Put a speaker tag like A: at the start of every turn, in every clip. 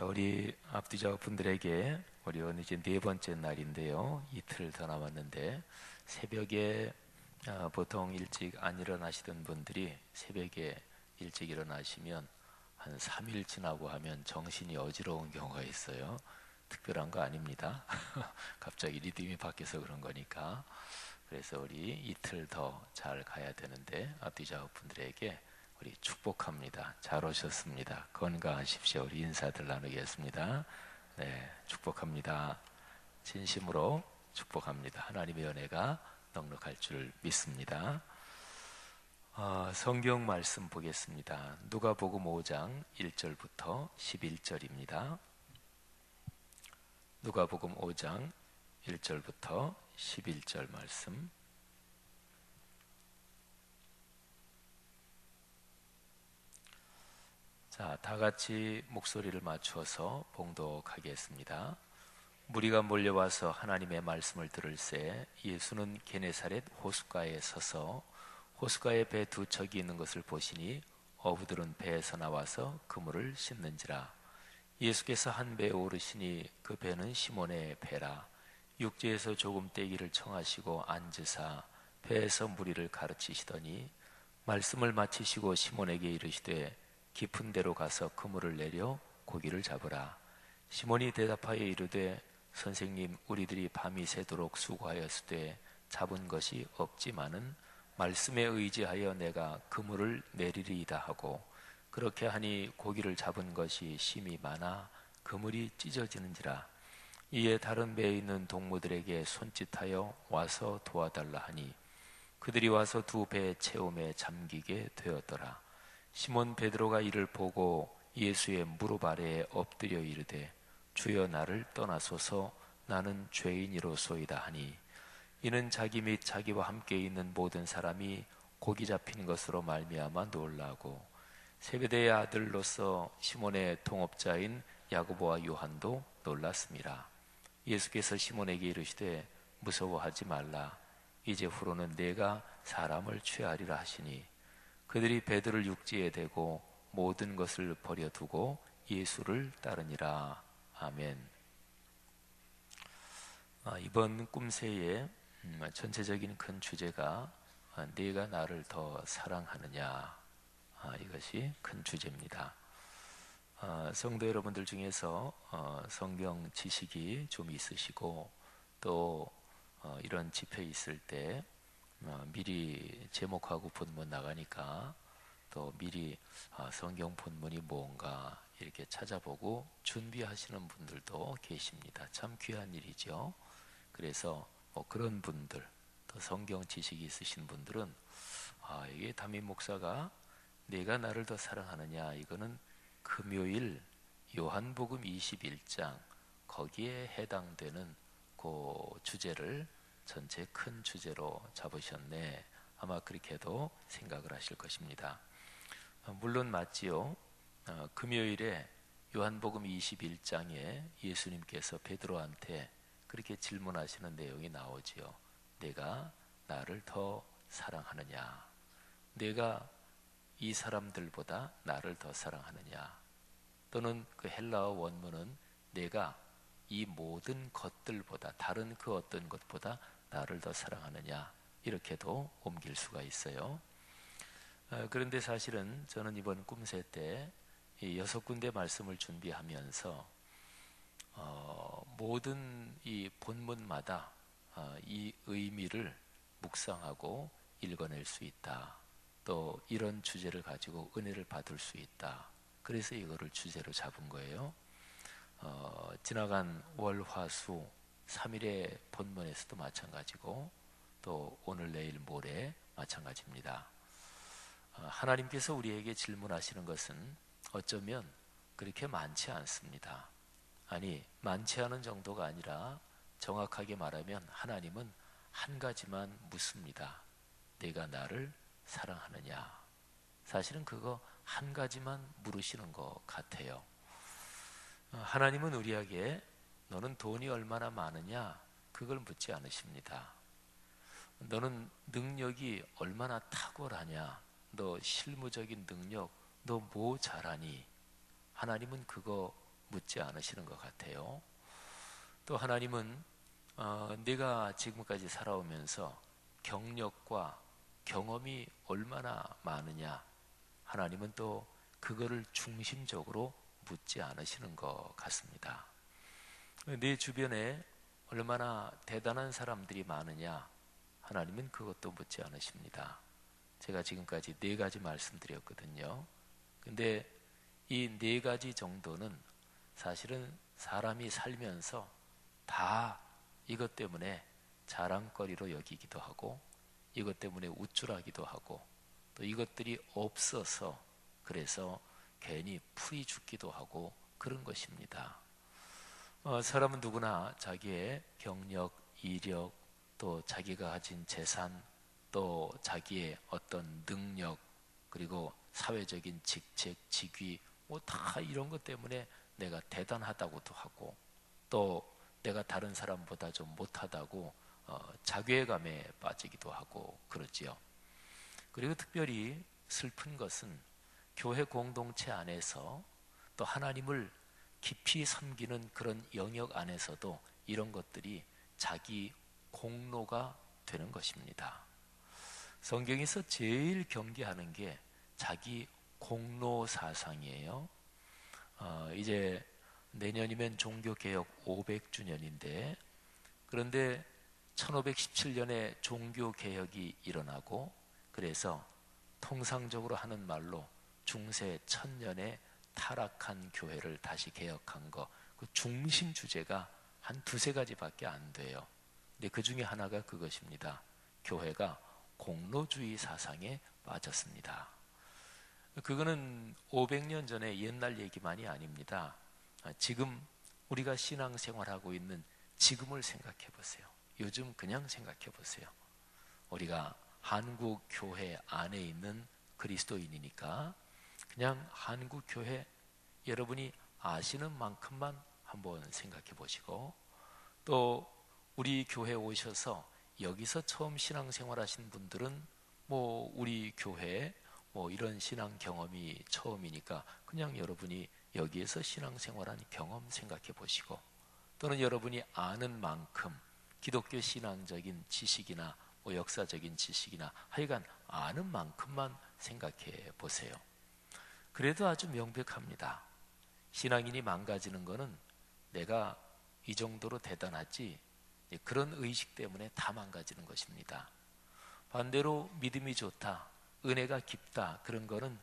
A: 자, 우리 앞뒤자분들에게 우리 오늘 이제 네 번째 날인데요. 이틀 더 남았는데 새벽에 보통 일찍 안 일어나시던 분들이 새벽에 일찍 일어나시면 한 3일 지나고 하면 정신이 어지러운 경우가 있어요. 특별한 거 아닙니다. 갑자기 리듬이 바뀌어서 그런 거니까. 그래서 우리 이틀 더 잘 가야 되는데 앞뒤자분들에게 우리 축복합니다. 잘 오셨습니다. 건강하십시오. 우리 인사들 나누겠습니다. 네, 축복합니다. 진심으로 축복합니다. 하나님의 은혜가 넉넉할 줄 믿습니다. 성경 말씀 보겠습니다. 누가복음 5장 1절부터 11절입니다. 누가복음 5장 1절부터 11절 말씀. 자, 다 같이 목소리를 맞추어서 봉독하겠습니다. 무리가 몰려와서 하나님의 말씀을 들을새 예수는 게네사렛 호숫가에 서서 호숫가에 배 두 척이 있는 것을 보시니 어부들은 배에서 나와서 그물을 씻는지라. 예수께서 한 배에 오르시니 그 배는 시몬의 배라. 육지에서 조금 떼기를 청하시고 앉으사 배에서 무리를 가르치시더니 말씀을 마치시고 시몬에게 이르시되 깊은 데로 가서 그물을 내려 고기를 잡으라. 시몬이 대답하여 이르되 선생님, 우리들이 밤이 새도록 수고하였으되 잡은 것이 없지만은 말씀에 의지하여 내가 그물을 내리리이다 하고, 그렇게 하니 고기를 잡은 것이 심히 많아 그물이 찢어지는지라. 이에 다른 배에 있는 동무들에게 손짓하여 와서 도와달라 하니 그들이 와서 두 배의 채움에 잠기게 되었더라. 시몬 베드로가 이를 보고 예수의 무릎 아래에 엎드려 이르되 주여, 나를 떠나소서, 나는 죄인이로소이다 하니, 이는 자기 및 자기와 함께 있는 모든 사람이 고기 잡힌 것으로 말미암아 놀라고, 세베대의 아들로서 시몬의 동업자인 야고보와 요한도 놀랐습니다. 예수께서 시몬에게 이르시되 무서워하지 말라. 이제 후로는 내가 사람을 취하리라 하시니, 그들이 배들을 육지에 대고 모든 것을 버려두고 예수를 따르니라. 아멘. 이번 꿈새의 전체적인 큰 주제가 네가 나를 더 사랑하느냐, 이것이 큰 주제입니다. 성도 여러분들 중에서 성경 지식이 좀 있으시고 또 이런 집회 있을 때 미리 제목하고 본문 나가니까 또 미리 성경 본문이 뭔가 이렇게 찾아보고 준비하시는 분들도 계십니다. 참 귀한 일이죠. 그래서 그런 분들, 또 성경 지식이 있으신 분들은 이게 담임 목사가 내가 나를 더 사랑하느냐, 이거는 금요일 요한복음 21장 거기에 해당되는 그 주제를 전체 큰 주제로 잡으셨네, 아마 그렇게도 생각을 하실 것입니다. 물론 맞지요. 금요일에 요한복음 21장에 예수님께서 베드로한테 그렇게 질문하시는 내용이 나오지요. 내가 나를 더 사랑하느냐, 내가 이 사람들보다 나를 더 사랑하느냐, 또는 그 헬라어 원문은 내가 이 모든 것들보다, 다른 그 어떤 것보다 나를 더 사랑하느냐, 이렇게도 옮길 수가 있어요. 그런데 사실은 저는 이번 꿈새 때 이 6군데 말씀을 준비하면서 모든 이 본문마다 이 의미를 묵상하고 읽어낼 수 있다, 또 이런 주제를 가지고 은혜를 받을 수 있다, 그래서 이거를 주제로 잡은 거예요. 지나간 월, 화, 수 3일의 본문에서도 마찬가지고 또 오늘, 내일, 모레 마찬가지입니다. 하나님께서 우리에게 질문하시는 것은 어쩌면 그렇게 많지 않습니다. 아니, 많지 않은 정도가 아니라 정확하게 말하면 하나님은 한 가지만 묻습니다. 내가 나를 사랑하느냐. 사실은 그거 한 가지만 물으시는 것 같아요. 하나님은 우리에게 너는 돈이 얼마나 많으냐, 그걸 묻지 않으십니다. 너는 능력이 얼마나 탁월하냐, 너 실무적인 능력, 너 뭐 잘하니, 하나님은 그거 묻지 않으시는 것 같아요. 또 하나님은 내가 지금까지 살아오면서 경력과 경험이 얼마나 많으냐, 하나님은 또 그거를 중심적으로 묻지 않으시는 것 같습니다. 내 주변에 얼마나 대단한 사람들이 많으냐, 하나님은 그것도 묻지 않으십니다. 제가 지금까지 4가지 말씀드렸거든요. 근데 이 4가지 정도는 사실은 사람이 살면서 다 이것 때문에 자랑거리로 여기기도 하고, 이것 때문에 우쭐하기도 하고, 또 이것들이 없어서 그래서 괜히 풀이 죽기도 하고 그런 것입니다. 사람은 누구나 자기의 경력, 이력, 또 자기가 가진 재산, 또 자기의 어떤 능력, 그리고 사회적인 직책, 직위, 뭐 다 이런 것 때문에 내가 대단하다고도 하고, 또 내가 다른 사람보다 좀 못하다고 자괴감에 빠지기도 하고 그러지요. 그리고 특별히 슬픈 것은 교회 공동체 안에서 또 하나님을 깊이 섬기는 그런 영역 안에서도 이런 것들이 자기 공로가 되는 것입니다. 성경에서 제일 경계하는 게 자기 공로 사상이에요. 이제 내년이면 종교개혁 500주년인데, 그런데 1517년에 종교개혁이 일어나고, 그래서 통상적으로 하는 말로 중세 1000년에 타락한 교회를 다시 개혁한 거, 그 중심 주제가 한 2-3가지밖에 안 돼요. 근데 그 중에 하나가 그것입니다. 교회가 공로주의 사상에 빠졌습니다. 그거는 500년 전에 옛날 얘기만이 아닙니다. 지금 우리가 신앙생활하고 있는 지금을 생각해 보세요. 요즘 그냥 생각해 보세요. 우리가 한국 교회 안에 있는 그리스도인이니까 그냥 한국 교회 여러분이 아시는 만큼만 한번 생각해 보시고, 또 우리 교회 오셔서 여기서 처음 신앙생활 하신 분들은 뭐 우리 교회 뭐 이런 신앙 경험이 처음이니까 그냥 여러분이 여기에서 신앙생활한 경험 생각해 보시고, 또는 여러분이 아는 만큼 기독교 신앙적인 지식이나 뭐 역사적인 지식이나 하여간 아는 만큼만 생각해 보세요. 그래도 아주 명백합니다. 신앙인이 망가지는 것은 내가 이 정도로 대단하지, 그런 의식 때문에 다 망가지는 것입니다. 반대로 믿음이 좋다, 은혜가 깊다, 그런 거는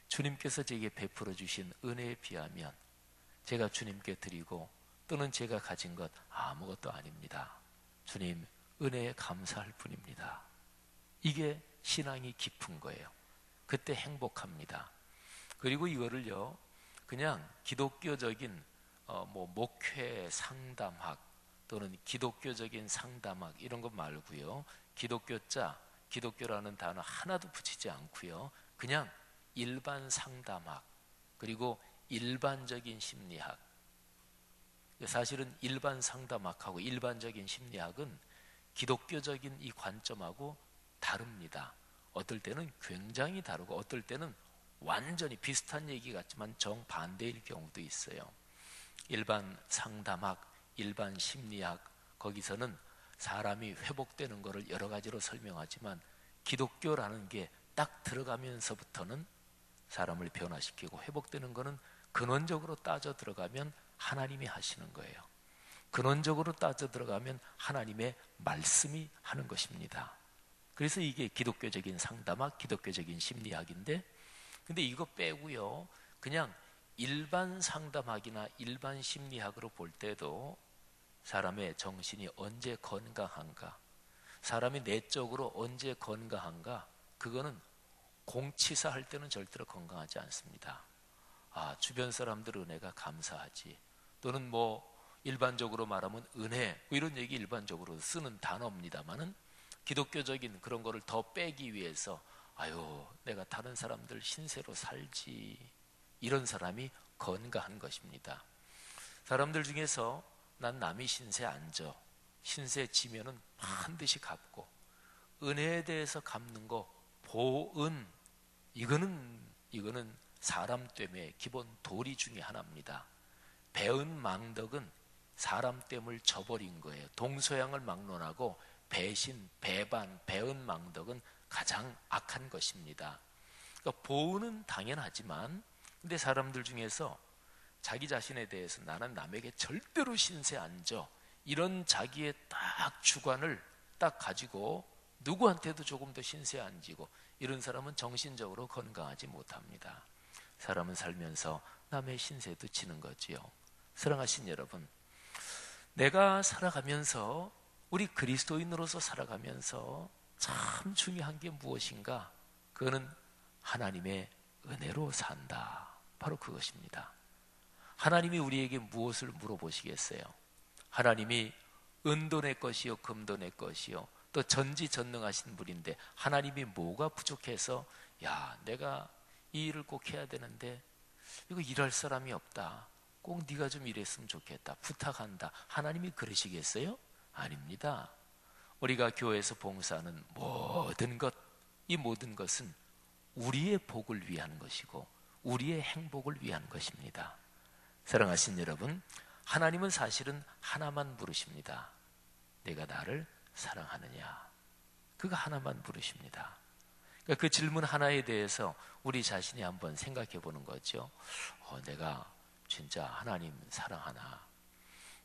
A: 주님께서 제게 베풀어 주신 은혜에 비하면 제가 주님께 드리고 또는 제가 가진 것 아무것도 아닙니다. 주님 은혜에 감사할 뿐입니다. 이게 신앙이 깊은 거예요. 그때 행복합니다. 그리고 이거를요, 그냥 기독교적인 뭐 목회 상담학 또는 기독교적인 상담학 이런 것 말고요, 기독교라는 단어 하나도 붙이지 않고요, 그냥 일반 상담학, 그리고 일반적인 심리학. 사실은 일반 상담학하고 일반적인 심리학은 기독교적인 이 관점하고 다릅니다. 어떨 때는 굉장히 다르고 어떨 때는 완전히 비슷한 얘기 같지만 정반대일 경우도 있어요. 일반 상담학, 일반 심리학, 거기서는 사람이 회복되는 것을 여러 가지로 설명하지만 기독교라는 게 딱 들어가면서부터는 사람을 변화시키고, 회복되는 것은 근원적으로 따져 들어가면 하나님이 하시는 거예요. 근원적으로 따져 들어가면 하나님의 말씀이 하는 것입니다. 그래서 이게 기독교적인 상담학, 기독교적인 심리학인데, 근데 이거 빼고요, 그냥 일반 상담학이나 일반 심리학으로 볼 때도 사람의 정신이 언제 건강한가, 사람이 내적으로 언제 건강한가, 그거는 공치사 할 때는 절대로 건강하지 않습니다. 주변 사람들 은혜가 감사하지, 또는 뭐 일반적으로 말하면 은혜, 뭐 이런 얘기 일반적으로 쓰는 단어입니다만은 기독교적인 그런 거를 더 빼기 위해서 내가 다른 사람들 신세로 살지, 이런 사람이 건강한 것입니다. 사람들 중에서 난 남이 신세 안 져, 신세 지면은 반드시 갚고, 은혜에 대해서 갚는 거 보은, 이거는 사람 됨의 기본 도리 중에 하나입니다. 배은 망덕은 사람 됨을 저버린 거예요. 동서양을 막론하고 배신, 배반, 배은 망덕은 가장 악한 것입니다. 그러니까 보은은 당연하지만 근데 사람들 중에서 자기 자신에 대해서 나는 남에게 절대로 신세 안 져, 이런 자기의 딱 주관을 딱 가지고 누구한테도 조금 더 신세 안 지고 이런 사람은 정신적으로 건강하지 못합니다. 사람은 살면서 남의 신세도 지는 거지요. 사랑하신 여러분, 내가 살아가면서 우리 그리스도인으로서 살아가면서 참 중요한 게 무엇인가? 그거는 하나님의 은혜로 산다. 바로 그것입니다. 하나님이 우리에게 무엇을 물어보시겠어요? 하나님이 은도 내 것이요 금도 내 것이요 또 전지전능하신 분인데 하나님이 뭐가 부족해서 야 내가 이 일을 꼭 해야 되는데 이거 일할 사람이 없다, 꼭 네가 좀 일했으면 좋겠다, 부탁한다, 하나님이 그러시겠어요? 아닙니다. 우리가 교회에서 봉사하는 모든 것, 이 모든 것은 우리의 복을 위한 것이고 우리의 행복을 위한 것입니다. 사랑하신 여러분, 하나님은 사실은 하나만 부르십니다. 내가 나를 사랑하느냐? 그거 하나만 부르십니다. 그러니까 그 질문 하나에 대해서 우리 자신이 한번 생각해 보는 거죠. 내가 진짜 하나님 사랑하나?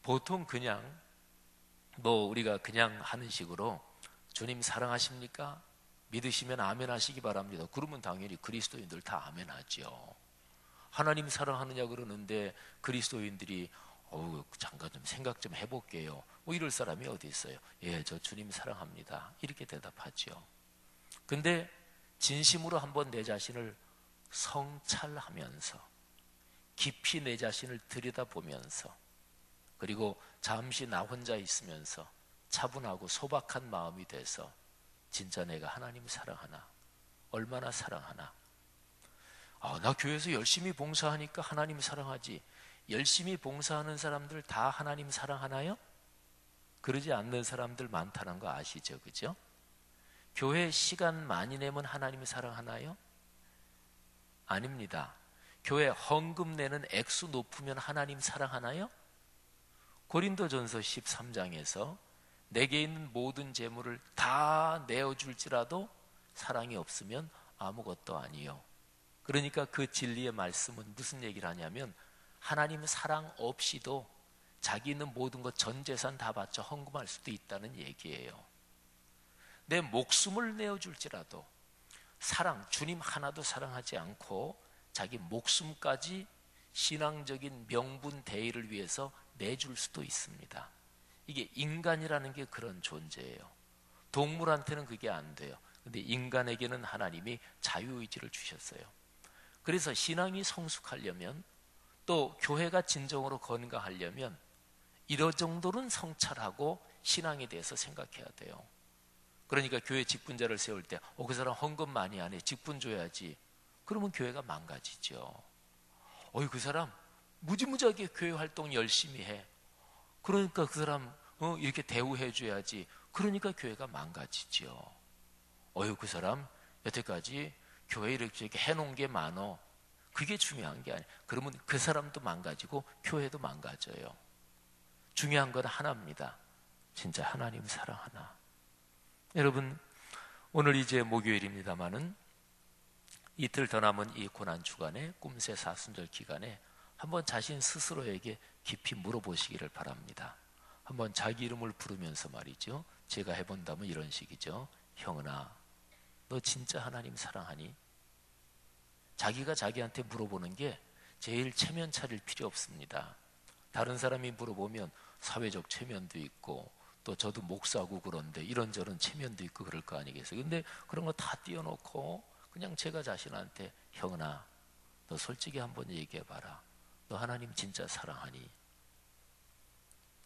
A: 보통 그냥 우리가 그냥 하는 식으로 주님 사랑하십니까? 믿으시면 아멘 하시기 바랍니다. 그러면 당연히 그리스도인들 다 아멘 하죠. 하나님 사랑하느냐 그러는데 그리스도인들이 잠깐 좀 생각 좀 해볼게요, 이럴 사람이 어디 있어요? 예, 저 주님 사랑합니다, 이렇게 대답하죠. 근데 진심으로 한번 내 자신을 성찰하면서 깊이 내 자신을 들여다보면서 그리고 잠시 나 혼자 있으면서 차분하고 소박한 마음이 돼서 진짜 내가 하나님 사랑하나? 얼마나 사랑하나? 나 교회에서 열심히 봉사하니까 하나님 사랑하지. 열심히 봉사하는 사람들 다 하나님 사랑하나요? 그러지 않는 사람들 많다는 거 아시죠? 그죠? 교회 시간 많이 내면 하나님 사랑하나요? 아닙니다. 교회 헌금 내는 액수 높으면 하나님 사랑하나요? 고린도전서 13장에서 내게 있는 모든 재물을 다 내어줄지라도 사랑이 없으면 아무것도 아니요. 그러니까 그 진리의 말씀은 무슨 얘기를 하냐면 하나님 사랑 없이도 자기 있는 모든 것 전 재산 다 바쳐 헌금할 수도 있다는 얘기예요. 내 목숨을 내어줄지라도 사랑, 주님 하나도 사랑하지 않고 자기 목숨까지 신앙적인 명분 대의를 위해서 내줄 수도 있습니다. 이게 인간이라는 게 그런 존재예요. 동물한테는 그게 안 돼요. 근데 인간에게는 하나님이 자유의지를 주셨어요. 그래서 신앙이 성숙하려면 또 교회가 진정으로 건강하려면 이런 정도는 성찰하고 신앙에 대해서 생각해야 돼요. 그러니까 교회 직분자를 세울 때 그 사람 헌금 많이 안 해, 직분 줘야지. 그러면 교회가 망가지죠. 그 사람 무지무지하게 교회 활동 열심히 해. 그러니까 그 사람 이렇게 대우해 줘야지. 그러니까 교회가 망가지죠. 그 사람 여태까지 교회 이렇게 해놓은 게 많어. 그게 중요한 게 아니에요. 그러면 그 사람도 망가지고 교회도 망가져요. 중요한 건 하나입니다. 진짜 하나님 사랑하나? 여러분, 오늘 이제 목요일입니다마는 이틀 더 남은 이 고난 주간에 꿈새 사순절 기간에 한번 자신 스스로에게 깊이 물어보시기를 바랍니다. 한번 자기 이름을 부르면서 말이죠. 제가 해본다면 이런 식이죠. 형은아, 너 진짜 하나님 사랑하니? 자기가 자기한테 물어보는 게 제일 체면 차릴 필요 없습니다. 다른 사람이 물어보면 사회적 체면도 있고 또 저도 목사고 그런데 이런저런 체면도 있고 그럴 거 아니겠어요. 근데 그런 거 다 띄워놓고 그냥 제가 자신한테 형은아, 너 솔직히 한번 얘기해봐라. 너 하나님 진짜 사랑하니?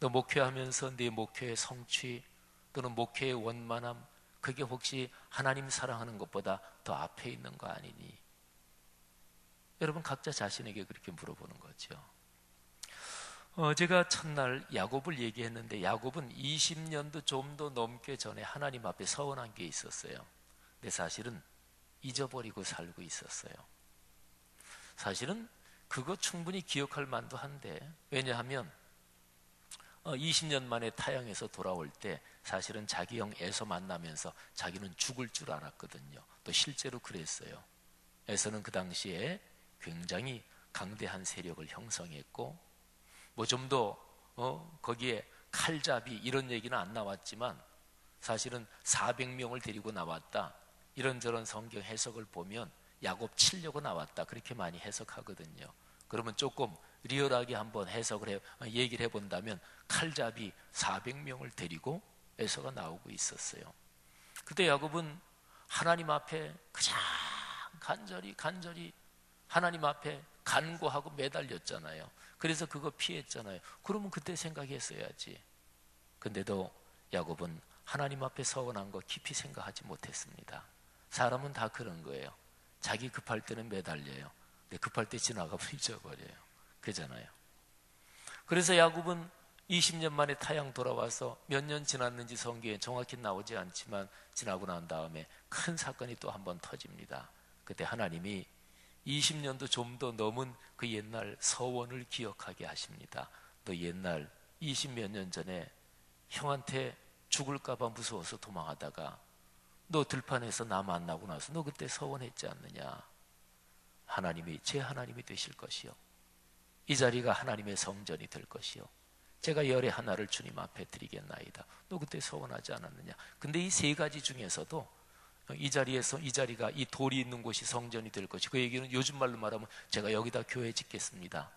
A: 너 목회하면서 네 목회의 성취 또는 목회의 원만함, 그게 혹시 하나님 사랑하는 것보다 더 앞에 있는 거 아니니? 여러분 각자 자신에게 그렇게 물어보는 거죠. 제가 첫날 야곱을 얘기했는데 야곱은 20년도 좀 더 넘게 전에 하나님 앞에 서원한 게 있었어요. 근데 사실은 잊어버리고 살고 있었어요. 사실은 그거 충분히 기억할 만도 한데, 왜냐하면 20년 만에 타향에서 돌아올 때 사실은 자기 형 에서 만나면서 자기는 죽을 줄 알았거든요. 또 실제로 그랬어요. 에서는 그 당시에 굉장히 강대한 세력을 형성했고, 뭐 좀 더 거기에 칼잡이 이런 얘기는 안 나왔지만 사실은 400명을 데리고 나왔다, 이런저런 성경 해석을 보면 야곱 치려고 나왔다, 그렇게 많이 해석하거든요. 그러면 조금 리얼하게 한번 얘기를 해본다면 칼잡이 400명을 데리고 에서가 나오고 있었어요. 그때 야곱은 하나님 앞에 가장 간절히 하나님 앞에 간구하고 매달렸잖아요. 그래서 그거 피했잖아요. 그러면 그때 생각했어야지. 근데도 야곱은 하나님 앞에 서원한 거 깊이 생각하지 못했습니다. 사람은 다 그런 거예요. 자기 급할 때는 매달려요. 근데 급할 때 지나가면 잊어버려요. 그잖아요. 그래서 야곱은 20년 만에 타향 돌아와서 몇 년 지났는지 성경에 정확히 나오지 않지만 지나고 난 다음에 큰 사건이 또 한 번 터집니다. 그때 하나님이 20년도 좀 더 넘은 그 옛날 서원을 기억하게 하십니다. 너 옛날 20몇 년 전에 형한테 죽을까봐 무서워서 도망하다가 너 들판에서 나 만나고 나서 너 그때 서원했지 않느냐. 하나님이 제 하나님이 되실 것이요, 이 자리가 하나님의 성전이 될 것이요, 제가 열의 하나를 주님 앞에 드리겠나이다. 너 그때 서원하지 않았느냐. 근데 이 세 가지 중에서도 이 자리가 이 돌이 있는 곳이 성전이 될 것이, 그 얘기는 요즘 말로 말하면 제가 여기다 교회 짓겠습니다.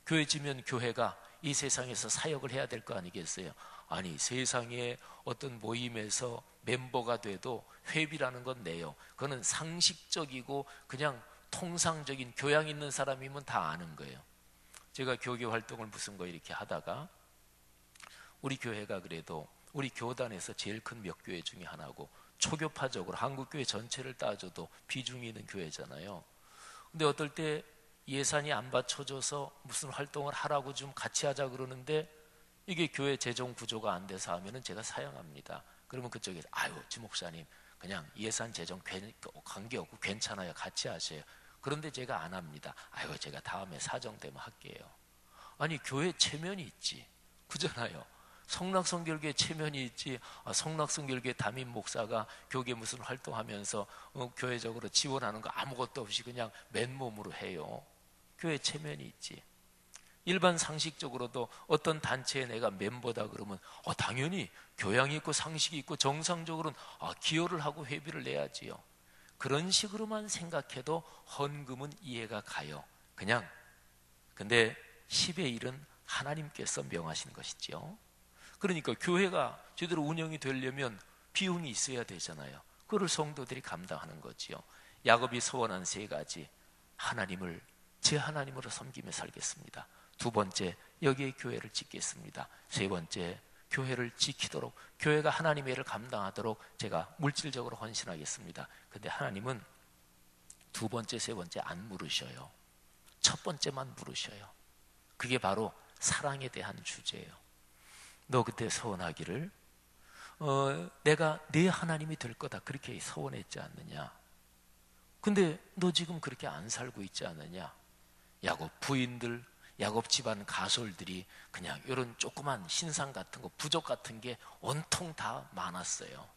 A: 교회 지면 교회가 이 세상에서 사역을 해야 될 거 아니겠어요? 아니, 세상에 어떤 모임에서 멤버가 돼도 회비라는 건 내요. 그거는 상식적이고 그냥 통상적인 교양 있는 사람이면 다 아는 거예요. 제가 교계 활동을 무슨 거 이렇게 하다가 우리 교회가 그래도 우리 교단에서 제일 큰 몇 교회 중에 하나고 초교파적으로 한국교회 전체를 따져도 비중이 있는 교회잖아요. 근데 어떨 때 예산이 안 받쳐줘서 무슨 활동을 하라고 좀 같이 하자 그러는데 이게 교회 재정 구조가 안 돼서 하면은 제가 사양합니다. 그러면 그쪽에서 아유, 지 목사님 그냥 예산 재정 관계없고 괜찮아요, 같이 하세요. 그런데 제가 안 합니다. 아유, 제가 다음에 사정되면 할게요. 아니, 교회 체면이 있지, 그잖아요. 성락성결교회 체면이 있지. 성락성결교회 담임 목사가 교계 무슨 활동하면서 교회적으로 지원하는 거 아무것도 없이 그냥 맨몸으로 해요. 교회 체면이 있지. 일반 상식적으로도 어떤 단체에 내가 멤버다 그러면 당연히 교양이 있고 상식이 있고 정상적으로는 기여를 하고 회비를 내야지요. 그런 식으로만 생각해도 헌금은 이해가 가요. 그냥. 근데 10의 1은 하나님께서 명하신 것이죠. 그러니까 교회가 제대로 운영이 되려면 비용이 있어야 되잖아요. 그걸 성도들이 감당하는 거지요. 야곱이 서원한 세 가지, 하나님을 제 하나님으로 섬기며 살겠습니다. 두 번째, 여기에 교회를 짓겠습니다. 세 번째, 교회를 지키도록, 교회가 하나님의 일을 감당하도록 제가 물질적으로 헌신하겠습니다. 근데 하나님은 두 번째, 세 번째 안 물으셔요. 첫 번째만 물으셔요. 그게 바로 사랑에 대한 주제예요. 너 그때 서원하기를 내가 네 하나님이 될 거다, 그렇게 서원했지 않느냐. 근데 너 지금 그렇게 안 살고 있지 않느냐. 야곱 부인들, 야곱 집안 가솔들이 그냥 이런 조그만 신상 같은 거, 부족 같은 게 온통 다 많았어요.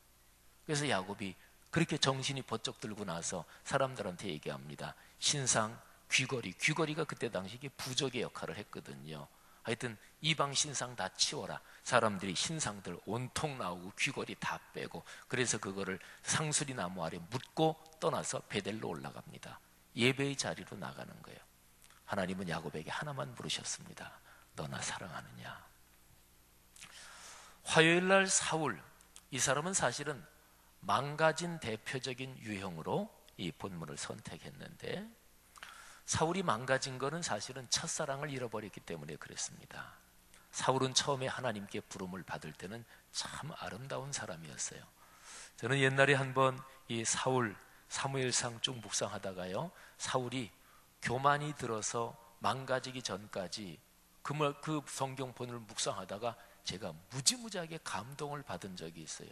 A: 그래서 야곱이 그렇게 정신이 번쩍 들고 나서 사람들한테 얘기합니다. 신상, 귀걸이가 그때 당시에 부족의 역할을 했거든요. 하여튼 이방 신상 다 치워라. 사람들이 신상들 온통 나오고 귀걸이 다 빼고, 그래서 그거를 상수리 나무 아래 묻고 떠나서 베델로 올라갑니다. 예배의 자리로 나가는 거예요. 하나님은 야곱에게 하나만 물으셨습니다. 너 나 사랑하느냐. 화요일 날 사울, 이 사람은 사실은 망가진 대표적인 유형으로 이 본문을 선택했는데, 사울이 망가진 거는 사실은 첫사랑을 잃어버렸기 때문에 그랬습니다. 사울은 처음에 하나님께 부름을 받을 때는 참 아름다운 사람이었어요. 저는 옛날에 한번 이 사무엘상 쭉 묵상하다가요, 사울이 교만이 들어서 망가지기 전까지 그 성경 본을 묵상하다가 제가 무지무지하게 감동을 받은 적이 있어요.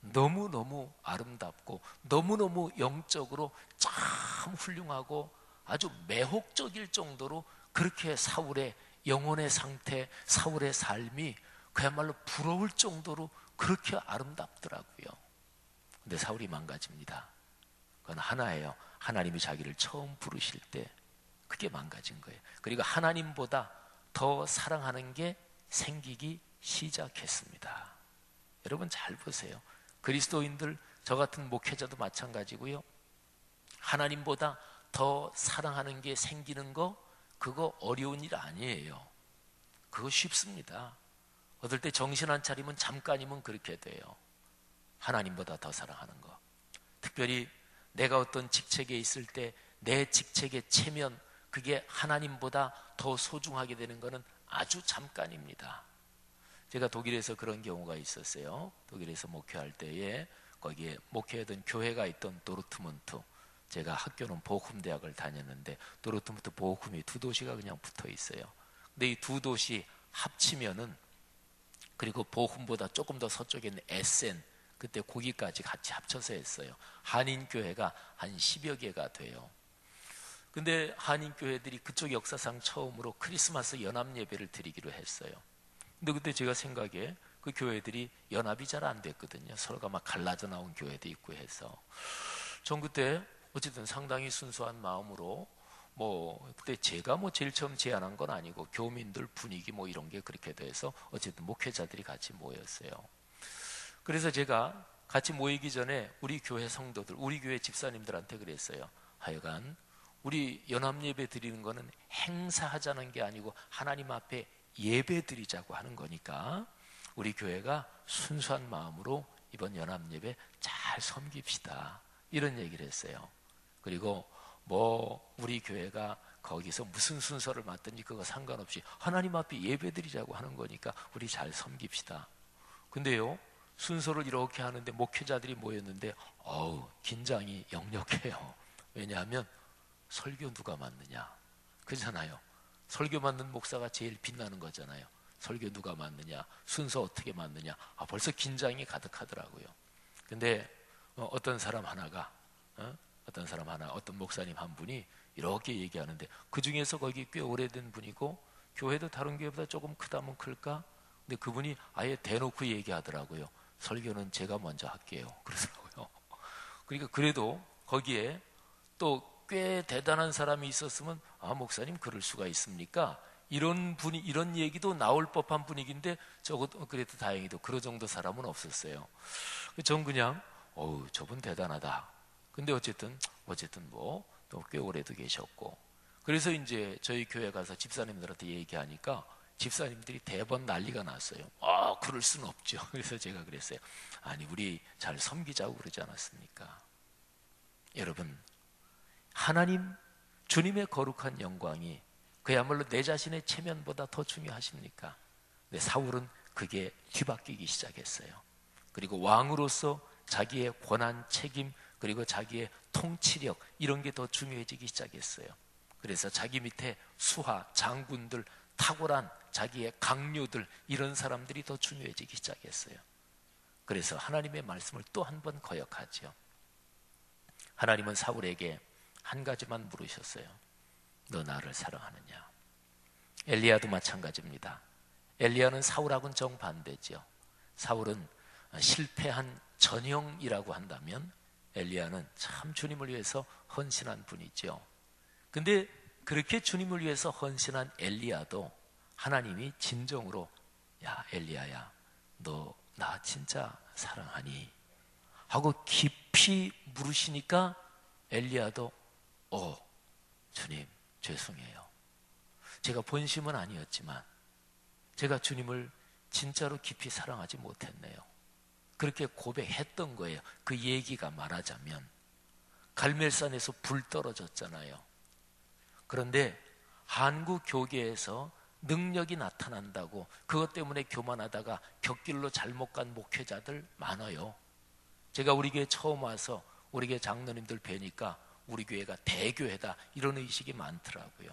A: 너무너무 아름답고 너무너무 영적으로 참 훌륭하고 아주 매혹적일 정도로 그렇게 사울의 영혼의 상태, 사울의 삶이 그야말로 부러울 정도로 그렇게 아름답더라고요. 근데 사울이 망가집니다. 그건 하나예요. 하나님이 자기를 처음 부르실 때 그게 망가진 거예요. 그리고 하나님보다 더 사랑하는 게 생기기 시작했습니다. 여러분 잘 보세요. 그리스도인들, 저 같은 목회자도 마찬가지고요. 하나님보다 더 사랑하는 게 생기는 거, 그거 어려운 일 아니에요. 그거 쉽습니다. 어떨 때 정신 안 차리면 잠깐이면 그렇게 돼요. 하나님보다 더 사랑하는 거. 특별히 내가 어떤 직책에 있을 때 내 직책의 체면, 그게 하나님보다 더 소중하게 되는 것은 아주 잠깐입니다. 제가 독일에서 그런 경우가 있었어요. 독일에서 목회할 때에 거기에 목회하던 교회가 있던 도르트문트, 제가 학교는 보훔대학을 다녔는데 도르트문트 보훔이 두 도시가 그냥 붙어 있어요. 근데 이 두 도시 합치면은, 그리고 보훔보다 조금 더 서쪽에 있는 에센, 그때 거기까지 같이 합쳐서 했어요. 한인교회가 한 10여 개가 돼요. 근데 한인교회들이 그쪽 역사상 처음으로 크리스마스 연합예배를 드리기로 했어요. 근데 그때 제가 생각에 그 교회들이 연합이 잘 안 됐거든요. 서로가 막 갈라져 나온 교회도 있고 해서. 전 그때 어쨌든 상당히 순수한 마음으로, 그때 제가 제일 처음 제안한 건 아니고 교민들 분위기 이런 게 그렇게 돼서 어쨌든 목회자들이 같이 모였어요. 그래서 제가 같이 모이기 전에 우리 교회 성도들, 우리 교회 집사님들한테 그랬어요. 하여간 우리 연합예배 드리는 거는 행사하자는 게 아니고 하나님 앞에 예배 드리자고 하는 거니까 우리 교회가 순수한 마음으로 이번 연합예배 잘 섬깁시다, 이런 얘기를 했어요. 그리고 우리 교회가 거기서 무슨 순서를 맡든지 그거 상관없이 하나님 앞에 예배 드리자고 하는 거니까 우리 잘 섬깁시다. 근데요, 순서를 이렇게 하는데 목회자들이 모였는데 긴장이 역력해요. 왜냐하면 설교 누가 맡느냐, 그잖아요. 설교 맡는 목사가 제일 빛나는 거잖아요. 설교 누가 맡느냐, 순서 어떻게 맡느냐, 벌써 긴장이 가득하더라고요. 근데 어떤 목사님 한 분이 이렇게 얘기하는데, 그 중에서 거기 꽤 오래된 분이고 교회도 다른 교회보다 조금 크다면 클까? 근데 그분이 아예 대놓고 얘기하더라고요. 설교는 제가 먼저 할게요, 그러더라고요. 그러니까 그래도 거기에 또 꽤 대단한 사람이 있었으면 목사님 그럴 수가 있습니까? 이런 얘기도 나올 법한 분위기인데 적어도 그래도 다행히도 그런 정도 사람은 없었어요. 전 그냥 저분 대단하다. 근데 어쨌든 또 꽤 오래도 계셨고, 그래서 이제 저희 교회 가서 집사님들한테 얘기하니까 집사님들이 대번 난리가 났어요. 그럴 수는 없죠. 그래서 제가 그랬어요. 아니, 우리 잘 섬기자고 그러지 않았습니까? 여러분, 하나님, 주님의 거룩한 영광이 그야말로 내 자신의 체면보다 더 중요하십니까? 근데 사울은 그게 뒤바뀌기 시작했어요. 그리고 왕으로서 자기의 권한, 책임, 그리고 자기의 통치력, 이런 게 더 중요해지기 시작했어요. 그래서 자기 밑에 수하, 장군들, 탁월한 자기의 강요들, 이런 사람들이 더 중요해지기 시작했어요. 그래서 하나님의 말씀을 또 한 번 거역하죠. 하나님은 사울에게 한 가지만 물으셨어요. 너 나를 사랑하느냐? 엘리야도 마찬가지입니다. 엘리야는 사울하고는 정반대죠. 사울은 실패한 전형이라고 한다면 엘리야는 참 주님을 위해서 헌신한 분이죠. 근데 그렇게 주님을 위해서 헌신한 엘리야도 하나님이 진정으로 야 엘리야야, 너 나 진짜 사랑하니? 하고 깊이 물으시니까 엘리야도 주님 죄송해요. 제가 본심은 아니었지만 제가 주님을 진짜로 깊이 사랑하지 못했네요. 그렇게 고백했던 거예요. 그 얘기가 말하자면 갈멜산에서 불 떨어졌잖아요. 그런데 한국 교계에서 능력이 나타난다고 그것 때문에 교만하다가 곁길로 잘못 간 목회자들 많아요. 제가 우리 교회 처음 와서 우리 교회 장로님들 뵈니까 우리 교회가 대교회다, 이런 의식이 많더라고요.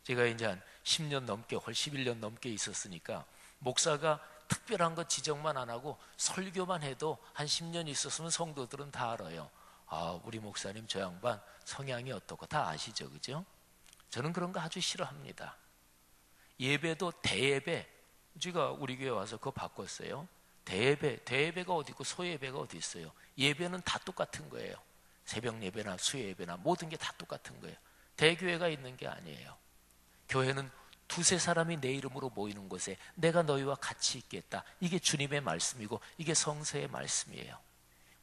A: 제가 이제 한 10년 넘게, 11년 넘게 있었으니까 목사가 특별한 거 지적만 안 하고 설교만 해도 한 10년 있었으면 성도들은 다 알아요. 아, 우리 목사님 저 양반 성향이 어떻고 다 아시죠, 그죠? 저는 그런 거 아주 싫어합니다. 예배도 대예배, 제가 우리 교회 와서 그거 바꿨어요. 대예배가 어디 있고 소예배가 어디 있어요? 예배는 다 똑같은 거예요. 새벽 예배나 수요 예배나 모든 게 다 똑같은 거예요. 대교회가 있는 게 아니에요. 교회는 두세 사람이 내 이름으로 모이는 곳에 내가 너희와 같이 있겠다. 이게 주님의 말씀이고 이게 성서의 말씀이에요.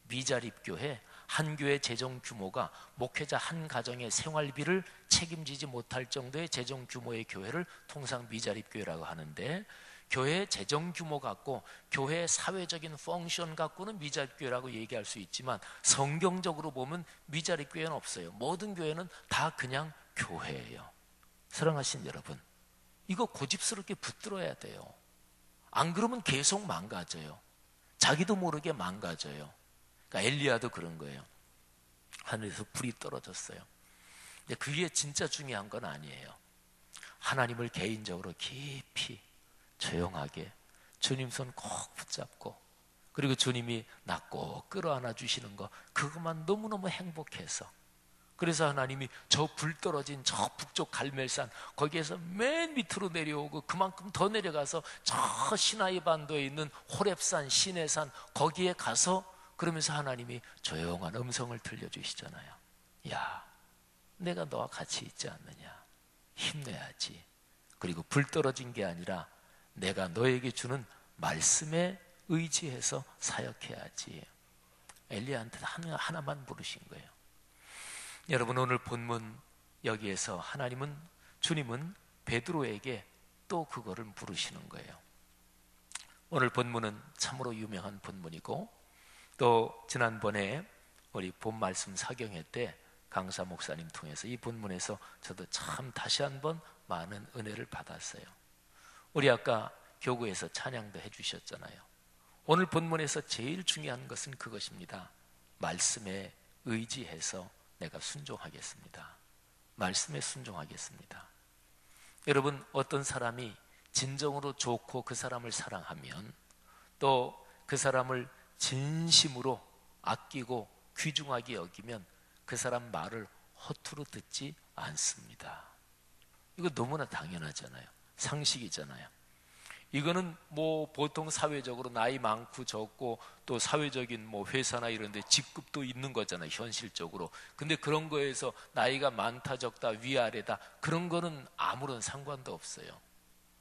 A: 미자립교회, 한 교회 재정 규모가 목회자 한 가정의 생활비를 책임지지 못할 정도의 재정 규모의 교회를 통상 미자립교회라고 하는데, 교회의 재정 규모 갖고 교회의 사회적인 펑션 갖고는 미자립교회라고 얘기할 수 있지만 성경적으로 보면 미자립교회는 없어요. 모든 교회는 다 그냥 교회예요. 사랑하신 여러분, 이거 고집스럽게 붙들어야 돼요. 안 그러면 계속 망가져요. 자기도 모르게 망가져요. 그러니까 엘리야도 그런 거예요. 하늘에서 불이 떨어졌어요. 근데 그게 진짜 중요한 건 아니에요. 하나님을 개인적으로 깊이 조용하게 주님 손 꼭 붙잡고, 그리고 주님이 나 꼭 끌어안아 주시는 거, 그것만 너무너무 행복해서, 그래서 하나님이 저 불 떨어진 저 북쪽 갈멜산 거기에서 맨 밑으로 내려오고 그만큼 더 내려가서 저 시나이 반도에 있는 호렙산, 시내산 거기에 가서, 그러면서 하나님이 조용한 음성을 들려주시잖아요. 야, 내가 너와 같이 있지 않느냐, 힘내야지. 그리고 불 떨어진 게 아니라 내가 너에게 주는 말씀에 의지해서 사역해야지. 엘리야한테 하나만 부르신 거예요. 여러분, 오늘 본문 여기에서 주님은 베드로에게 또 그거를 부르시는 거예요. 오늘 본문은 참으로 유명한 본문이고, 또 지난번에 우리 본 말씀 사경회 때 강사 목사님 통해서 이 본문에서 저도 참 다시 한번 많은 은혜를 받았어요. 우리 아까 교구에서 찬양도 해주셨잖아요. 오늘 본문에서 제일 중요한 것은 그것입니다. 말씀에 의지해서 내가 순종하겠습니다. 말씀에 순종하겠습니다. 여러분, 어떤 사람이 진정으로 좋고 그 사람을 사랑하면, 또 그 사람을 진심으로 아끼고 귀중하게 여기면 그 사람 말을 허투루 듣지 않습니다. 이거 너무나 당연하잖아요. 상식이잖아요. 이거는 뭐 보통 사회적으로 나이 많고 적고 또 사회적인 뭐 회사나 이런 데 직급도 있는 거잖아요, 현실적으로. 근데 그런 거에서 나이가 많다 적다 위아래다 그런 거는 아무런 상관도 없어요.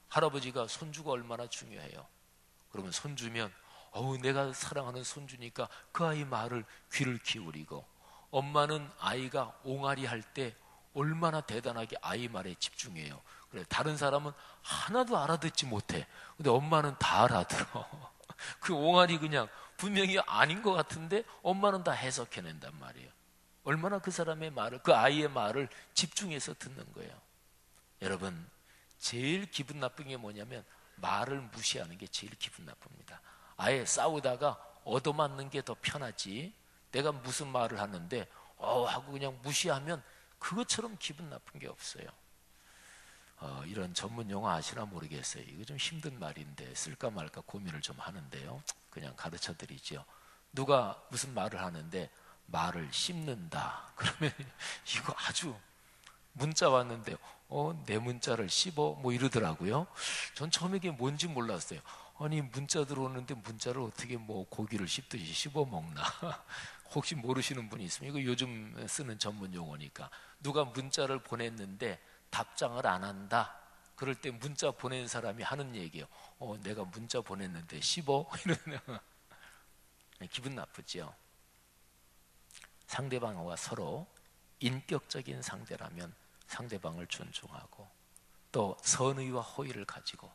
A: 할아버지가 손주가 얼마나 중요해요. 그러면 손주면 내가 사랑하는 손주니까 그 아이 말을 귀를 기울이고, 엄마는 아이가 옹알이 할 때 얼마나 대단하게 아이 말에 집중해요. 그래, 다른 사람은 하나도 알아듣지 못해. 근데 엄마는 다 알아들어. 그 옹알이 그냥 분명히 아닌 것 같은데 엄마는 다 해석해낸단 말이에요. 얼마나 그 사람의 말을, 그 아이의 말을 집중해서 듣는 거예요. 여러분, 제일 기분 나쁜 게 뭐냐면 말을 무시하는 게 제일 기분 나쁩니다. 아예 싸우다가 얻어맞는 게 더 편하지, 내가 무슨 말을 하는데 하고 그냥 무시하면 그것처럼 기분 나쁜 게 없어요. 이런 전문 용어 아시나 모르겠어요. 이거 좀 힘든 말인데 쓸까 말까 고민을 좀 하는데요. 그냥 가르쳐 드리죠. 누가 무슨 말을 하는데 말을 씹는다 그러면 이거 아주, 문자 왔는데 내 문자를 씹어 뭐 이러더라고요. 전 처음에 이게 뭔지 몰랐어요. 아니, 문자 들어오는데 문자를 어떻게 뭐 고기를 씹듯이 씹어 먹나. 혹시 모르시는 분이 있으면, 이거 요즘 쓰는 전문 용어니까, 누가 문자를 보냈는데 답장을 안 한다, 그럴 때 문자 보낸 사람이 하는 얘기예요. 내가 문자 보냈는데 씹어? 이러면 기분 나쁘죠. 상대방과 서로 인격적인 상대라면 상대방을 존중하고, 또 선의와 호의를 가지고,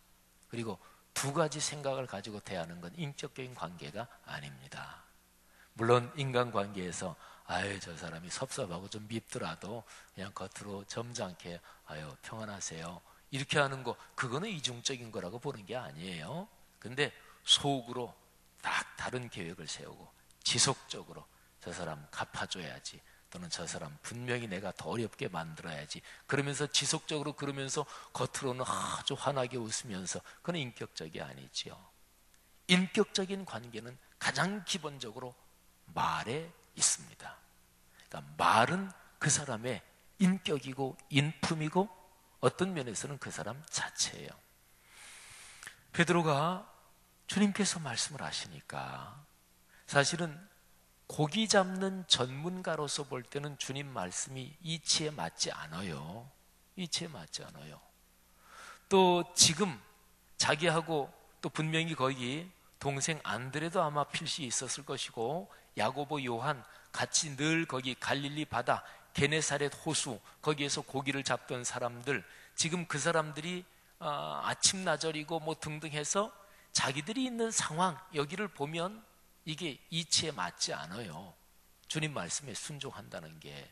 A: 그리고 두 가지 생각을 가지고 대하는 건 인격적인 관계가 아닙니다. 물론 인간관계에서 저 사람이 섭섭하고 좀 밉더라도 그냥 겉으로 점잖게 평안하세요 이렇게 하는 거, 그거는 이중적인 거라고 보는 게 아니에요. 근데 속으로 딱 다른 계획을 세우고 지속적으로 저 사람 갚아줘야지, 또는 저 사람 분명히 내가 더 어렵게 만들어야지, 그러면서 지속적으로, 그러면서 겉으로는 아주 환하게 웃으면서, 그건 인격적이 아니지요. 인격적인 관계는 가장 기본적으로 말에 있습니다. 그러니까 말은 그 사람의 인격이고 인품이고 어떤 면에서는 그 사람 자체예요. 베드로가 주님께서 말씀을 하시니까 사실은 고기 잡는 전문가로서 볼 때는 주님 말씀이 이치에 맞지 않아요. 이치에 맞지 않아요. 또 지금 자기하고 또 분명히 거기 동생 안드레도 아마 필시 있었을 것이고 야고보 요한 같이 늘 거기 갈릴리 바다 게네사렛 호수 거기에서 고기를 잡던 사람들, 지금 그 사람들이 아침나절이고 뭐 등등 해서 자기들이 있는 상황 여기를 보면 이게 이치에 맞지 않아요. 주님 말씀에 순종한다는 게.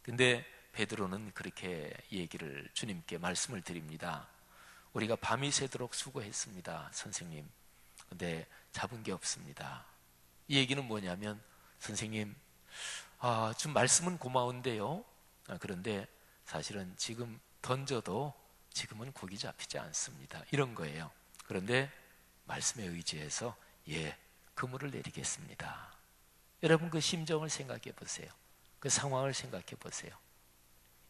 A: 근데 베드로는 그렇게 얘기를 주님께 말씀을 드립니다. 우리가 밤이 새도록 수고했습니다, 선생님. 근데 잡은 게 없습니다. 이 얘기는 뭐냐면, 선생님, 좀 말씀은 고마운데요. 그런데 사실은 지금 던져도 지금은 고기 잡히지 않습니다. 이런 거예요. 그런데 말씀에 의지해서 그물을 내리겠습니다. 여러분 그 심정을 생각해 보세요. 그 상황을 생각해 보세요.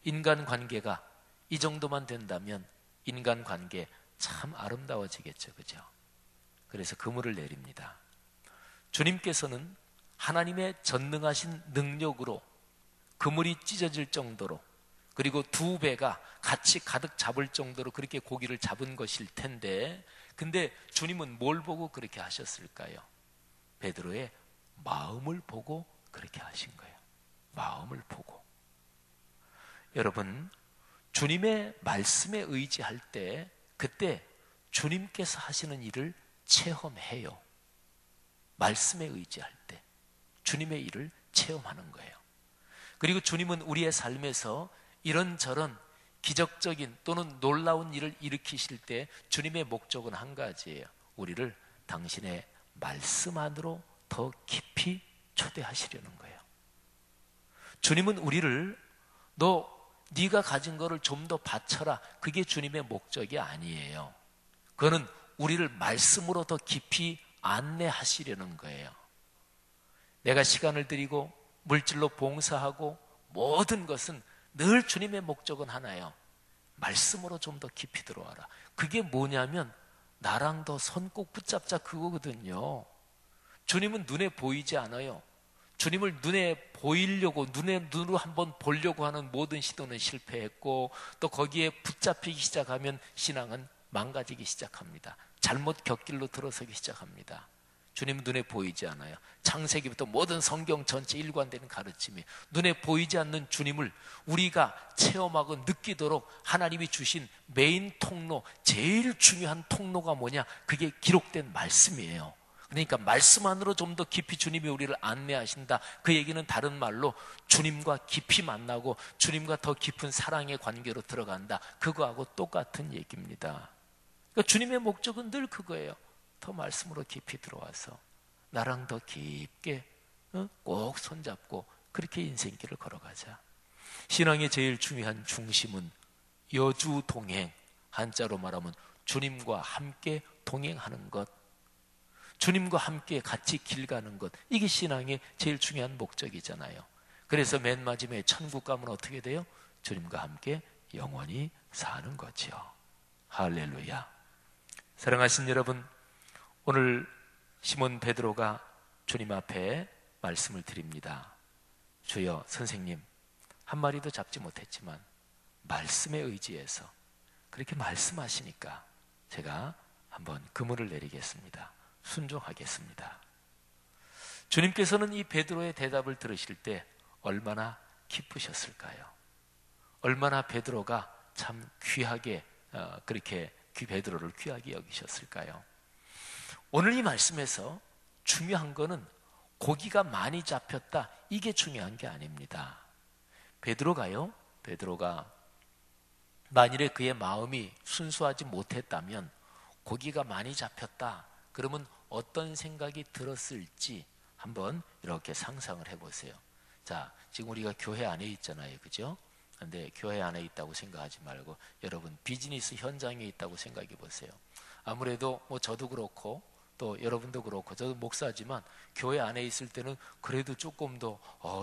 A: 인간관계가 이 정도만 된다면 인간관계 참 아름다워지겠죠. 그죠? 그래서 그물을 내립니다. 주님께서는 하나님의 전능하신 능력으로 그물이 찢어질 정도로, 그리고 두 배가 같이 가득 잡을 정도로 그렇게 고기를 잡은 것일 텐데, 근데 주님은 뭘 보고 그렇게 하셨을까요? 베드로의 마음을 보고 그렇게 하신 거예요. 마음을 보고. 여러분, 주님의 말씀에 의지할 때 그때 주님께서 하시는 일을 체험해요. 말씀에 의지할 때 주님의 일을 체험하는 거예요. 그리고 주님은 우리의 삶에서 이런저런 기적적인 또는 놀라운 일을 일으키실 때 주님의 목적은 한 가지예요. 우리를 당신의 말씀 안으로 더 깊이 초대하시려는 거예요. 주님은 우리를 네가 가진 거를 좀 더 바쳐라, 그게 주님의 목적이 아니에요. 그거는 우리를 말씀으로 더 깊이 안내하시려는 거예요. 내가 시간을 들이고 물질로 봉사하고 모든 것은 늘 주님의 목적은 하나예요. 말씀으로 좀 더 깊이 들어와라. 그게 뭐냐면 나랑 더 손 꼭 붙잡자, 그거거든요. 주님은 눈에 보이지 않아요. 주님을 눈에 보이려고, 눈으로 한번 보려고 하는 모든 시도는 실패했고, 또 거기에 붙잡히기 시작하면 신앙은 망가지기 시작합니다. 잘못 곁길로 들어서기 시작합니다. 주님은 눈에 보이지 않아요. 창세기부터 모든 성경 전체 일관되는 가르침이 눈에 보이지 않는 주님을 우리가 체험하고 느끼도록 하나님이 주신 메인 통로, 제일 중요한 통로가 뭐냐? 그게 기록된 말씀이에요. 그러니까 말씀 안으로 좀 더 깊이 주님이 우리를 안내하신다. 그 얘기는 다른 말로 주님과 깊이 만나고 주님과 더 깊은 사랑의 관계로 들어간다. 그거하고 똑같은 얘기입니다. 그러니까 주님의 목적은 늘 그거예요. 더 말씀으로 깊이 들어와서 나랑 더 깊게 꼭 손잡고 그렇게 인생길을 걸어가자. 신앙의 제일 중요한 중심은 여주동행, 한자로 말하면 주님과 함께 동행하는 것, 주님과 함께 같이 길 가는 것, 이게 신앙의 제일 중요한 목적이잖아요. 그래서 맨 마지막에 천국 가면 어떻게 돼요? 주님과 함께 영원히 사는 거죠. 할렐루야. 사랑하신 여러분, 오늘 시몬 베드로가 주님 앞에 말씀을 드립니다. 주여, 선생님, 한 마리도 잡지 못했지만 말씀에 의지해서 그렇게 말씀하시니까 제가 한번 그물을 내리겠습니다. 순종하겠습니다. 주님께서는 이 베드로의 대답을 들으실 때 얼마나 기쁘셨을까요? 얼마나 베드로가 참 귀하게 그렇게 베드로를 귀하게 여기셨을까요? 오늘 이 말씀에서 중요한 거는 고기가 많이 잡혔다, 이게 중요한 게 아닙니다. 베드로가 만일에 그의 마음이 순수하지 못했다면 고기가 많이 잡혔다, 그러면 어떤 생각이 들었을지 한번 이렇게 상상을 해보세요. 자, 지금 우리가 교회 안에 있잖아요, 그죠? 근데 교회 안에 있다고 생각하지 말고 여러분 비즈니스 현장에 있다고 생각해 보세요. 아무래도 저도 그렇고 또 여러분도 그렇고 저도 목사지만 교회 안에 있을 때는 그래도 조금 더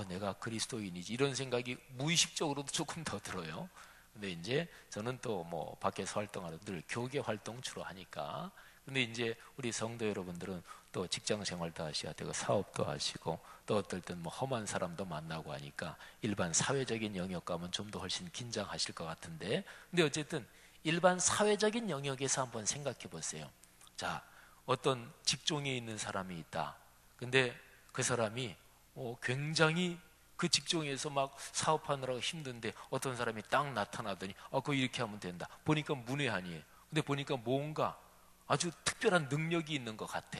A: 내가 그리스도인이지 이런 생각이 무의식적으로도 조금 더 들어요. 근데 이제 저는 또 뭐 밖에서 활동하는 늘 교계 활동 주로 하니까. 근데 이제 우리 성도 여러분들은 또 직장 생활도 하셔야 되고 사업도 하시고 또 어떨 땐 뭐 험한 사람도 만나고 하니까 일반 사회적인 영역 가면 좀 더 훨씬 긴장하실 것 같은데, 근데 어쨌든 일반 사회적인 영역에서 한번 생각해 보세요. 자, 어떤 직종에 있는 사람이 있다. 근데 그 사람이 굉장히 그 직종에서 막 사업하느라고 힘든데 어떤 사람이 딱 나타나더니 그거 이렇게 하면 된다. 보니까 문외한이에요. 근데 보니까 뭔가 아주 특별한 능력이 있는 것 같아.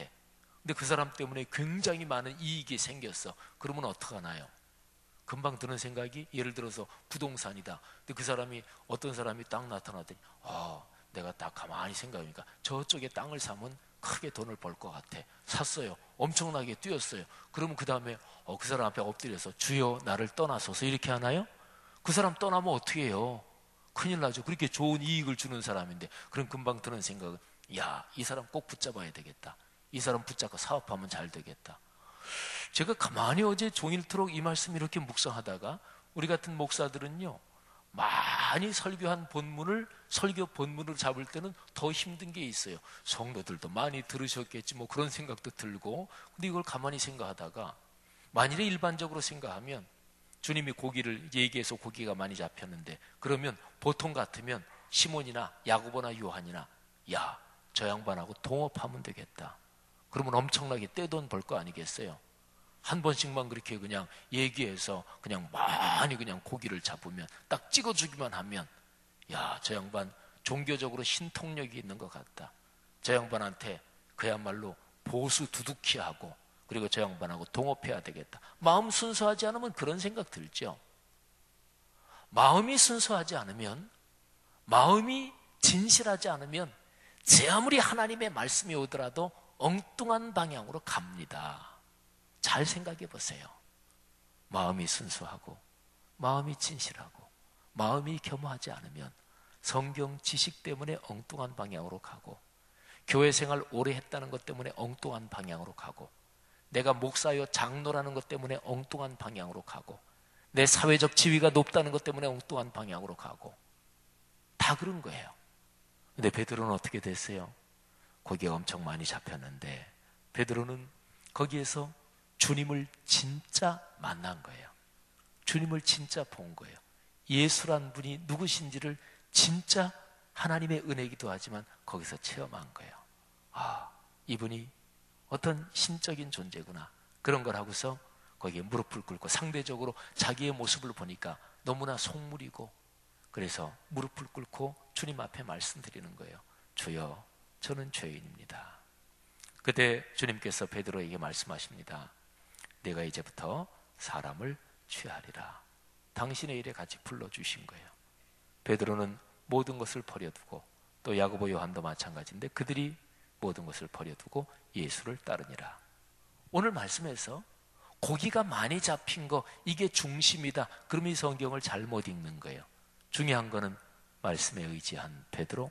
A: 근데 그 사람 때문에 굉장히 많은 이익이 생겼어. 그러면 어떡하나요? 금방 드는 생각이, 예를 들어서 부동산이다. 근데 그 사람이, 어떤 사람이 딱 나타나더니 내가 딱 가만히 생각하니까 저쪽에 땅을 사면 크게 돈을 벌 것 같아. 샀어요. 엄청나게 뛰었어요. 그러면 그 다음에 그 사람 앞에 엎드려서 주여 나를 떠나소서 이렇게 하나요? 그 사람 떠나면 어떻게 해요? 큰일 나죠. 그렇게 좋은 이익을 주는 사람인데. 그럼 금방 드는 생각은, 야, 이 사람 꼭 붙잡아야 되겠다. 이 사람 붙잡고 사업하면 잘 되겠다. 제가 가만히 어제 종일토록 이 말씀 이렇게 묵상하다가, 우리 같은 목사들은요, 많이 설교 본문을 잡을 때는 더 힘든 게 있어요. 성도들도 많이 들으셨겠지 뭐 그런 생각도 들고. 근데 이걸 가만히 생각하다가 만일에 일반적으로 생각하면, 주님이 고기를 얘기해서 고기가 많이 잡혔는데, 그러면 보통 같으면 시몬이나 야고보나 요한이나 야, 저 양반하고 동업하면 되겠다. 그러면 엄청나게 떼돈 벌 거 아니겠어요? 한 번씩만 그렇게 그냥 얘기해서 그냥 많이 그냥 고기를 잡으면, 딱 찍어주기만 하면, 야, 저 양반 종교적으로 신통력이 있는 것 같다. 저 양반한테 그야말로 보수 두둑히 하고, 그리고 저 양반하고 동업해야 되겠다. 마음 순수하지 않으면 그런 생각 들죠. 마음이 순수하지 않으면, 마음이 진실하지 않으면 제 아무리 하나님의 말씀이 오더라도 엉뚱한 방향으로 갑니다. 잘 생각해 보세요. 마음이 순수하고 마음이 진실하고 마음이 겸허하지 않으면 성경 지식 때문에 엉뚱한 방향으로 가고, 교회 생활 오래 했다는 것 때문에 엉뚱한 방향으로 가고, 내가 목사여 장로라는 것 때문에 엉뚱한 방향으로 가고, 내 사회적 지위가 높다는 것 때문에 엉뚱한 방향으로 가고, 다 그런 거예요. 근데 베드로는 어떻게 됐어요? 고기가 엄청 많이 잡혔는데 베드로는 거기에서 주님을 진짜 만난 거예요. 주님을 진짜 본 거예요. 예수란 분이 누구신지를 진짜 하나님의 은혜이기도 하지만 거기서 체험한 거예요. 이분이 어떤 신적인 존재구나. 그런 걸 하고서 거기에 무릎을 꿇고, 상대적으로 자기의 모습을 보니까 너무나 속물이고, 그래서 무릎을 꿇고 주님 앞에 말씀드리는 거예요. 주여, 저는 죄인입니다. 그때 주님께서 베드로에게 말씀하십니다. 내가 이제부터 사람을 취하리라. 당신의 일에 같이 불러주신 거예요. 베드로는 모든 것을 버려두고, 또 야고보 요한도 마찬가지인데 그들이 모든 것을 버려두고 예수를 따르니라. 오늘 말씀에서 고기가 많이 잡힌 거, 이게 중심이다. 그럼 이 성경을 잘못 읽는 거예요. 중요한 거는 말씀에 의지한 베드로,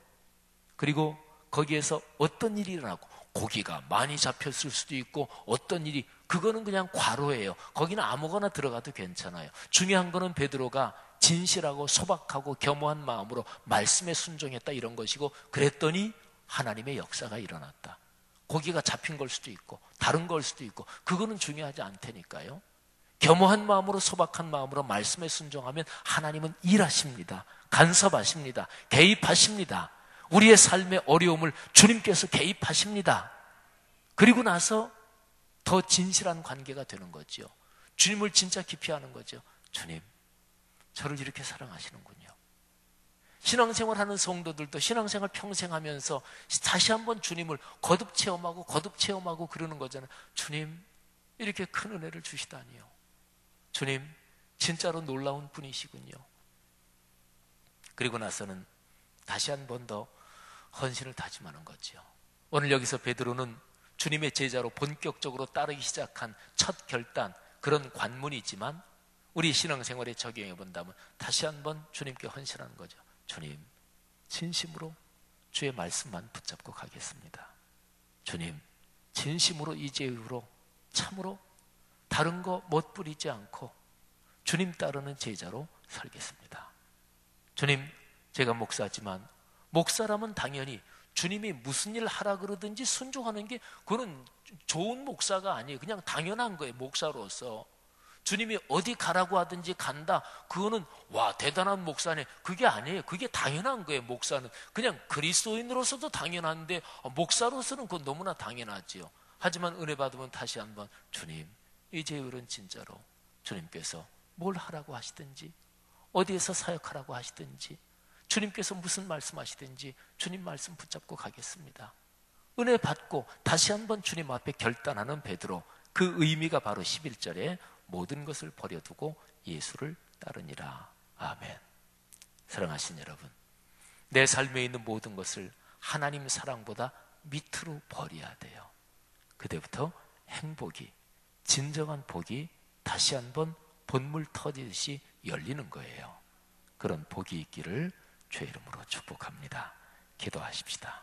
A: 그리고 거기에서 어떤 일이 일어나고, 고기가 많이 잡혔을 수도 있고 어떤 일이, 그거는 그냥 과로예요. 거기는 아무거나 들어가도 괜찮아요. 중요한 거는 베드로가 진실하고 소박하고 겸허한 마음으로 말씀에 순종했다, 이런 것이고, 그랬더니 하나님의 역사가 일어났다. 고기가 잡힌 걸 수도 있고 다른 걸 수도 있고, 그거는 중요하지 않다니까요. 겸허한 마음으로, 소박한 마음으로 말씀에 순종하면 하나님은 일하십니다. 간섭하십니다. 개입하십니다. 우리의 삶의 어려움을 주님께서 개입하십니다. 그리고 나서 더 진실한 관계가 되는 거죠. 주님을 진짜 깊이 하는 거죠. 주님, 저를 이렇게 사랑하시는군요. 신앙생활 하는 성도들도 신앙생활 평생 하면서 다시 한번 주님을 거듭 체험하고 그러는 거잖아요. 주님, 이렇게 큰 은혜를 주시다니요. 주님, 진짜로 놀라운 분이시군요. 그리고 나서는 다시 한 번 더 헌신을 다짐하는 거죠. 오늘 여기서 베드로는 주님의 제자로 본격적으로 따르기 시작한 첫 결단, 그런 관문이지만 우리 신앙생활에 적용해 본다면 다시 한번 주님께 헌신하는 거죠. 주님, 진심으로 주의 말씀만 붙잡고 가겠습니다. 주님, 진심으로 이제후로 참으로 다른 거 멋부리지 않고 주님 따르는 제자로 살겠습니다. 주님, 제가 목사지만 목사라면 당연히 주님이 무슨 일 하라 그러든지 순종하는 게 그거는 좋은 목사가 아니에요. 그냥 당연한 거예요. 목사로서 주님이 어디 가라고 하든지 간다. 그거는 와 대단한 목사네. 그게 아니에요. 그게 당연한 거예요. 목사는 그냥 그리스도인으로서도 당연한데 목사로서는 그건 너무나 당연하지요. 하지만 은혜 받으면 다시 한번 주님, 이제율은 진짜로 주님께서 뭘 하라고 하시든지 어디에서 사역하라고 하시든지 주님께서 무슨 말씀하시든지 주님 말씀 붙잡고 가겠습니다. 은혜 받고 다시 한번 주님 앞에 결단하는 베드로, 그 의미가 바로 11절에 모든 것을 버려두고 예수를 따르니라. 아멘. 사랑하신 여러분, 내 삶에 있는 모든 것을 하나님 사랑보다 밑으로 버려야 돼요. 그때부터 행복이, 진정한 복이 다시 한번 본물 터지듯이 열리는 거예요. 그런 복이 있기를 주의 이름으로 축복합니다. 기도하십시다.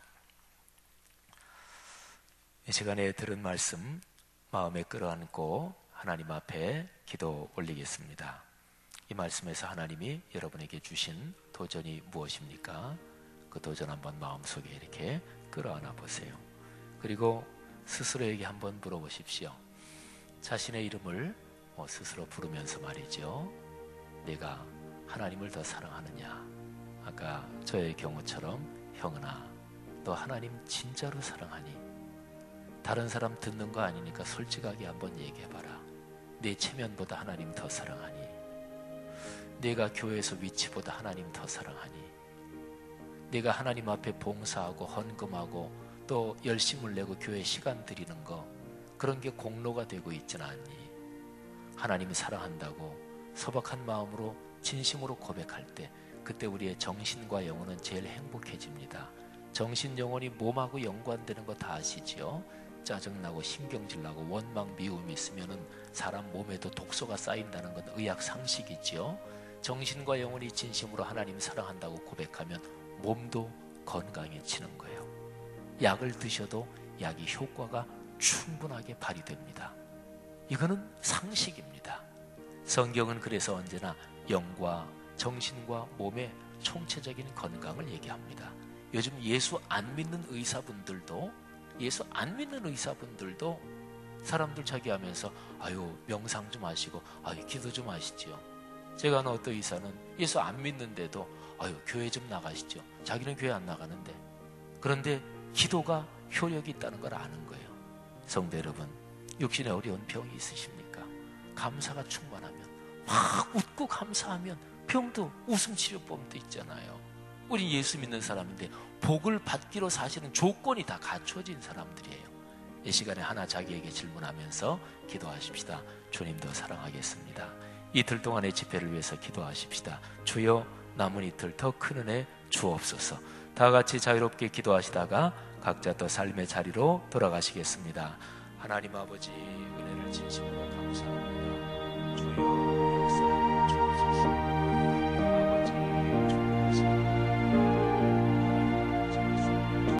A: 이 시간에 들은 말씀 마음에 끌어안고 하나님 앞에 기도 올리겠습니다. 이 말씀에서 하나님이 여러분에게 주신 도전이 무엇입니까? 그 도전 한번 마음속에 이렇게 끌어안아 보세요. 그리고 스스로에게 한번 물어보십시오. 자신의 이름을 스스로 부르면서 말이죠. 내가 하나님을 더 사랑하느냐? 아까 저의 경우처럼 형은아, 너 하나님 진짜로 사랑하니? 다른 사람 듣는 거 아니니까 솔직하게 한번 얘기해봐라. 내 체면보다 하나님 더 사랑하니? 내가 교회에서 위치보다 하나님 더 사랑하니? 내가 하나님 앞에 봉사하고 헌금하고 또 열심을 내고 교회 시간 드리는 거, 그런 게 공로가 되고 있지는 않니? 하나님이 사랑한다고 소박한 마음으로 진심으로 고백할 때 그때 우리의 정신과 영혼은 제일 행복해집니다. 정신, 영혼이 몸하고 연관되는 거 다 아시지요? 짜증나고 신경질나고 원망, 미움이 있으면 사람 몸에도 독소가 쌓인다는 건 의학 상식이지요. 정신과 영혼이 진심으로 하나님 사랑한다고 고백하면 몸도 건강해지는 거예요. 약을 드셔도 약이 효과가 충분하게 발휘됩니다. 이거는 상식입니다. 성경은 그래서 언제나 영과 정신과 몸의 총체적인 건강을 얘기합니다. 요즘 예수 안 믿는 의사분들도 사람들 자기 하면서 아유 명상 좀 하시고 아유 기도 좀 하시지요. 제가 아는 어떤 의사는 예수 안 믿는데도 아유 교회 좀 나가시죠. 자기는 교회 안 나가는데, 그런데 기도가 효력이 있다는 걸 아는 거예요. 성도 여러분, 육신에 어려운 병이 있으십니까? 감사가 충만하면 막 웃고 감사하면 병도 웃음치료법도 있잖아요. 우린 예수 믿는 사람인데 복을 받기로 사실은 조건이 다 갖춰진 사람들이에요. 이 시간에 하나 자기에게 질문하면서 기도하십시다. 주님도 사랑하겠습니다. 이틀 동안의 집회를 위해서 기도하십시다. 주여, 남은 이틀 더 큰 은혜 주옵소서. 다 같이 자유롭게 기도하시다가 각자 또 삶의 자리로 돌아가시겠습니다. 하나님 아버지, 은혜를 진심으로 감사합니다.